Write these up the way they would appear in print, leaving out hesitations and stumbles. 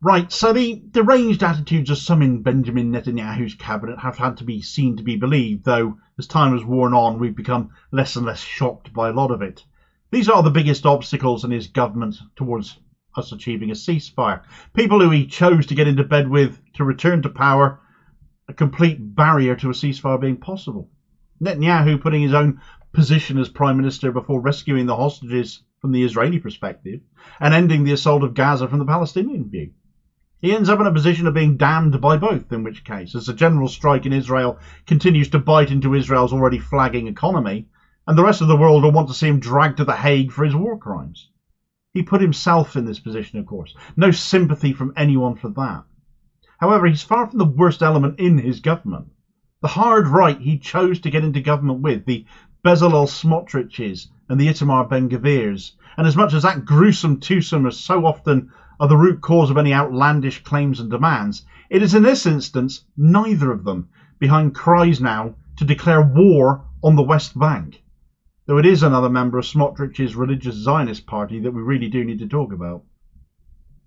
Right, so the deranged attitudes of some in Benjamin Netanyahu's cabinet have had to be seen to be believed, though as time has worn on, we've become less and less shocked by a lot of it. These are the biggest obstacles in his government towards us achieving a ceasefire. People who he chose to get into bed with to return to power, a complete barrier to a ceasefire being possible. Netanyahu putting his own position as Prime Minister before rescuing the hostages from the Israeli perspective and ending the assault of Gaza from the Palestinian view. He ends up in a position of being damned by both, in which case, as the general strike in Israel continues to bite into Israel's already flagging economy, and the rest of the world will want to see him dragged to the Hague for his war crimes. He put himself in this position, of course. No sympathy from anyone for that. However, he's far from the worst element in his government. The hard right he chose to get into government with, the Bezalel Smotriches and the Itamar Ben-Gvirs, and as much as that gruesome twosome is so often are the root cause of any outlandish claims and demands, it is in this instance neither of them behind cries now to declare war on the West Bank. Though it is another member of Smotrich's religious Zionist party that we really do need to talk about.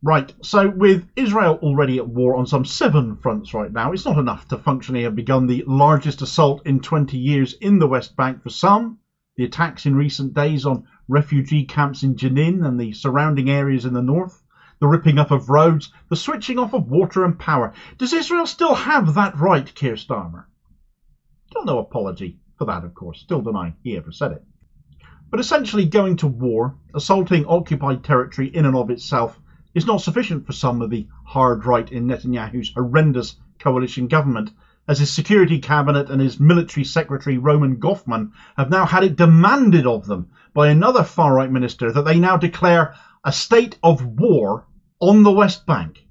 Right, so with Israel already at war on some 7 fronts right now, it's not enough to functionally have begun the largest assault in 20 years in the West Bank for some. The attacks in recent days on refugee camps in Jenin and the surrounding areas in the north, the ripping up of roads, the switching off of water and power. Does Israel still have that right, Keir Starmer? Still no apology for that, of course. Still denying he ever said it. But essentially going to war, assaulting occupied territory in and of itself, is not sufficient for some of the hard right in Netanyahu's horrendous coalition government, as his security cabinet and his military secretary Roman Goffman have now had it demanded of them by another far-right minister that they now declare a state of war on the West Bank.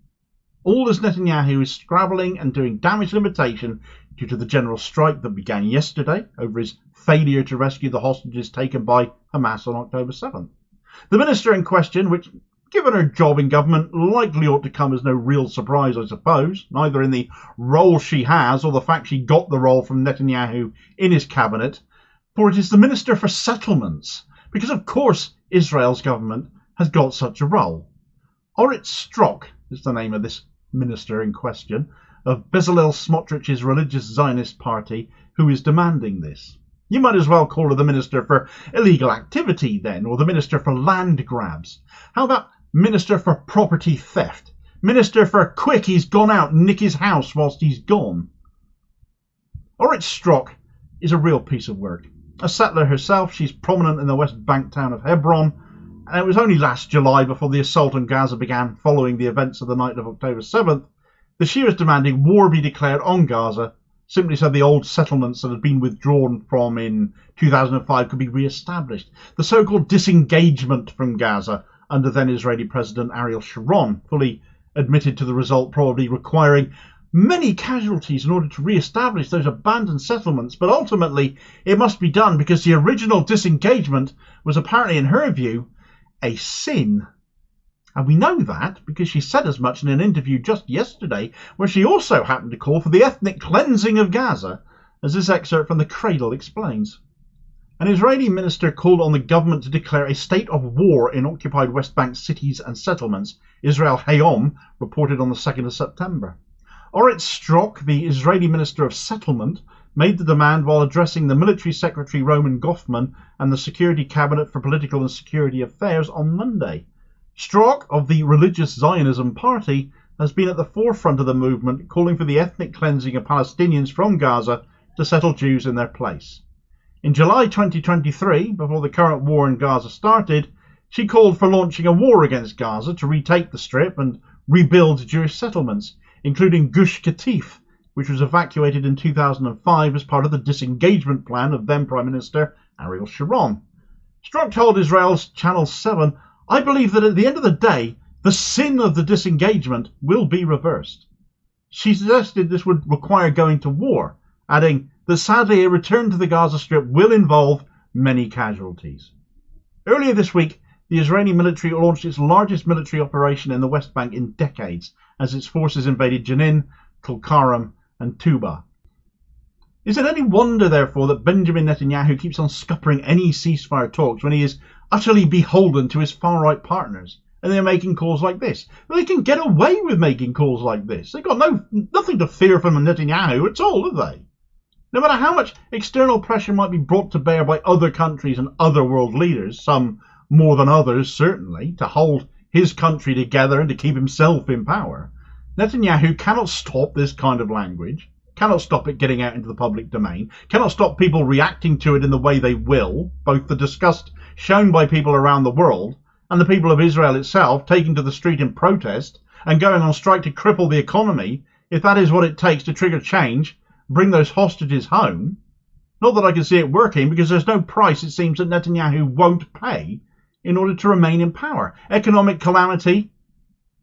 All as Netanyahu is scrabbling and doing damage limitation due to the general strike that began yesterday over his failure to rescue the hostages taken by Hamas on October 7th. The minister in question, which given her job in government likely ought to come as no real surprise, I suppose, neither in the role she has or the fact she got the role from Netanyahu in his cabinet, for it is the Minister for Settlements, because of course Israel's government has got such a role. Orit Strook is the name of this minister in question, of Bezalel Smotrich's religious Zionist party, who is demanding this. You might as well call her the Minister for Illegal Activity then, or the Minister for Land Grabs. How about Minister for Property Theft? Minister for quick, he's gone out and nick his house whilst he's gone. Orit Strook is a real piece of work. A settler herself, she's prominent in the West Bank town of Hebron, and it was only last July, before the assault on Gaza began following the events of the night of October 7th, that she was demanding war be declared on Gaza, simply so the old settlements that had been withdrawn from in 2005 could be re-established. The so-called disengagement from Gaza under then Israeli President Ariel Sharon fully admitted to the result probably requiring many casualties in order to re-establish those abandoned settlements, but ultimately it must be done because the original disengagement was apparently, in her view, a sin. And we know that because she said as much in an interview just yesterday, where she also happened to call for the ethnic cleansing of Gaza, as this excerpt from the Cradle explains. An Israeli minister called on the government to declare a state of war in occupied West Bank cities and settlements, Israel Hayom reported on the 2nd of September. Orit Strook, the Israeli Minister of Settlement, made the demand while addressing the Military Secretary Roman Goffman and the Security Cabinet for Political and Security Affairs on Monday. Strook, of the Religious Zionism Party, has been at the forefront of the movement, calling for the ethnic cleansing of Palestinians from Gaza to settle Jews in their place. In July 2023, before the current war in Gaza started, she called for launching a war against Gaza to retake the Strip and rebuild Jewish settlements, including Gush Katif, which was evacuated in 2005 as part of the disengagement plan of then Prime Minister Ariel Sharon. Strook told Israel's Channel 7, "I believe that at the end of the day, the sin of the disengagement will be reversed." She suggested this would require going to war, adding that sadly a return to the Gaza Strip will involve many casualties. Earlier this week, the Israeli military launched its largest military operation in the West Bank in decades, as its forces invaded Jenin, Tulkarem and Tuba. Is it any wonder, therefore, that Benjamin Netanyahu keeps on scuppering any ceasefire talks when he is utterly beholden to his far-right partners, and they're making calls like this. They can get away with making calls like this. They've got nothing to fear from Netanyahu at all, have they? No matter how much external pressure might be brought to bear by other countries and other world leaders, some more than others certainly, to hold his country together and to keep himself in power, Netanyahu cannot stop this kind of language, cannot stop it getting out into the public domain, cannot stop people reacting to it in the way they will, both the disgust shown by people around the world and the people of Israel itself taking to the street in protest and going on strike to cripple the economy, if that is what it takes to trigger change, bring those hostages home. Not that I can see it working, because there's no price, it seems, that Netanyahu won't pay in order to remain in power. Economic calamity,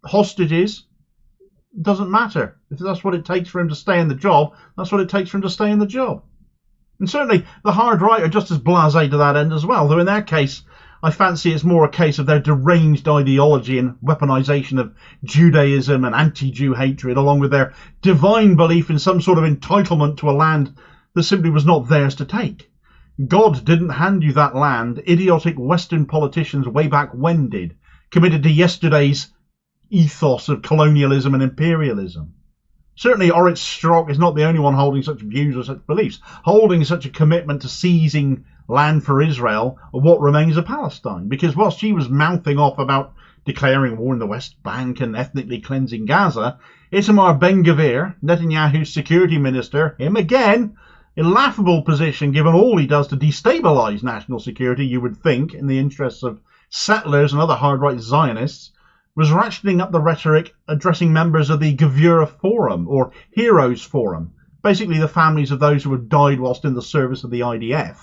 hostages, doesn't matter. If that's what it takes for him to stay in the job, that's what it takes for him to stay in the job. And certainly the hard right are just as blasé to that end as well, though in their case I fancy it's more a case of their deranged ideology and weaponization of Judaism and anti-Jew hatred, along with their divine belief in some sort of entitlement to a land that simply was not theirs to take. God didn't hand you that land. Idiotic Western politicians way back when did, committed to yesterday's ethos of colonialism and imperialism. Certainly Orit Strook is not the only one holding such views or such beliefs, holding such a commitment to seizing land for Israel or what remains of Palestine, because whilst she was mouthing off about declaring war in the West Bank and ethnically cleansing Gaza, Itamar Ben-Gvir, Netanyahu's security minister, him again, in a laughable position given all he does to destabilise national security, you would think, in the interests of settlers and other hard-right Zionists, was ratcheting up the rhetoric addressing members of the Gvir Forum, or Heroes Forum, basically the families of those who had died whilst in the service of the IDF,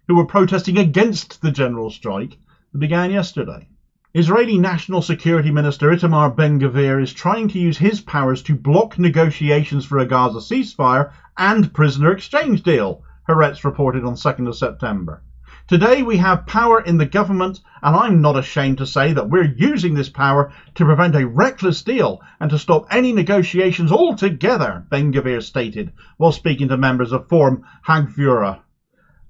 who were protesting against the general strike that began yesterday. Israeli National Security Minister Itamar Ben-Gvir is trying to use his powers to block negotiations for a Gaza ceasefire and prisoner exchange deal, Haaretz reported on 2nd of September. Today we have power in the government, and I'm not ashamed to say that we're using this power to prevent a reckless deal and to stop any negotiations altogether, Ben-Gvir stated while speaking to members of Forum Hague.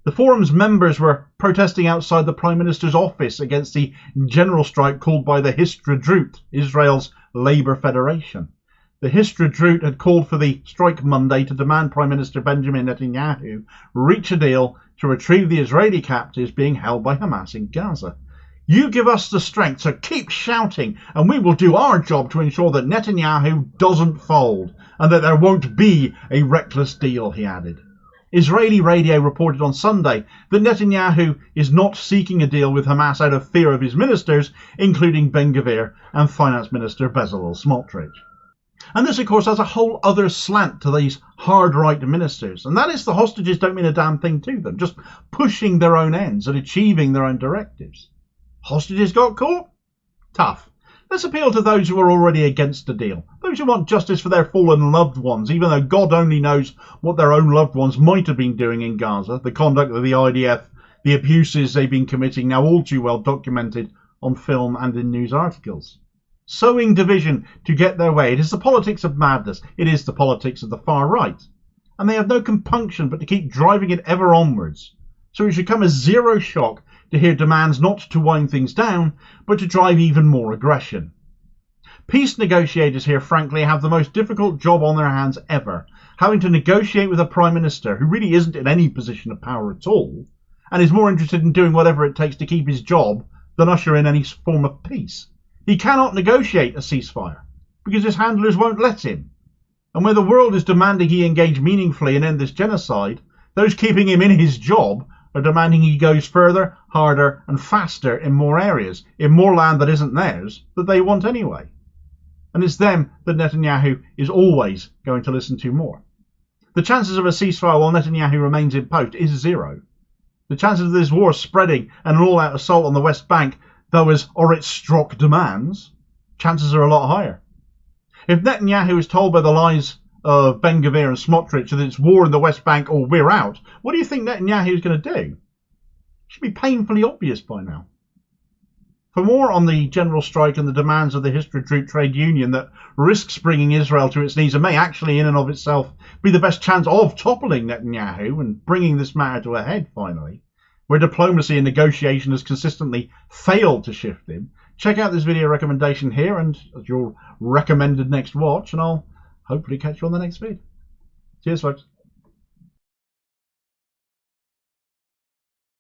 The forum's members were protesting outside the Prime Minister's office against the general strike called by the Histadrut, Israel's labour federation. The Histadrut had called for the strike Monday to demand Prime Minister Benjamin Netanyahu reach a deal to retrieve the Israeli captives being held by Hamas in Gaza. You give us the strength, so keep shouting, and we will do our job to ensure that Netanyahu doesn't fold, and that there won't be a reckless deal, he added. Israeli radio reported on Sunday that Netanyahu is not seeking a deal with Hamas out of fear of his ministers, including Ben-Gvir and Finance Minister Bezalel Smotrich. And this, of course, has a whole other slant to these hard-right ministers, and that is the hostages don't mean a damn thing to them, just pushing their own ends and achieving their own directives. Hostages got caught? Tough. Let's appeal to those who are already against the deal, those who want justice for their fallen loved ones, even though God only knows what their own loved ones might have been doing in Gaza, the conduct of the IDF, the abuses they've been committing, now all too well documented on film and in news articles. Sowing division to get their way. It is the politics of madness. It is the politics of the far right. And they have no compunction but to keep driving it ever onwards. So it should come as zero shock to hear demands not to wind things down, but to drive even more aggression. Peace negotiators here, frankly, have the most difficult job on their hands ever, having to negotiate with a Prime Minister who really isn't in any position of power at all, and is more interested in doing whatever it takes to keep his job than usher in any form of peace. He cannot negotiate a ceasefire, because his handlers won't let him. And where the world is demanding he engage meaningfully and end this genocide, those keeping him in his job are demanding he goes further, harder and faster in more areas, in more land that isn't theirs, that they want anyway. And it's them that Netanyahu is always going to listen to more. The chances of a ceasefire while Netanyahu remains in post is zero. The chances of this war spreading and an all-out assault on the West Bank, though as Orit Strook demands, chances are a lot higher. If Netanyahu is told by the lies of Ben-Gvir and Smotrich that it's war in the West Bank or we're out, what do you think Netanyahu is going to do? It should be painfully obvious by now. For more on the general strike and the demands of the Histadrut trade union that risks bringing Israel to its knees and may actually in and of itself be the best chance of toppling Netanyahu and bringing this matter to a head finally, where diplomacy and negotiation has consistently failed to shift him, check out this video recommendation here and your recommended next watch, and I'll hopefully catch you on the next vid. Cheers, folks.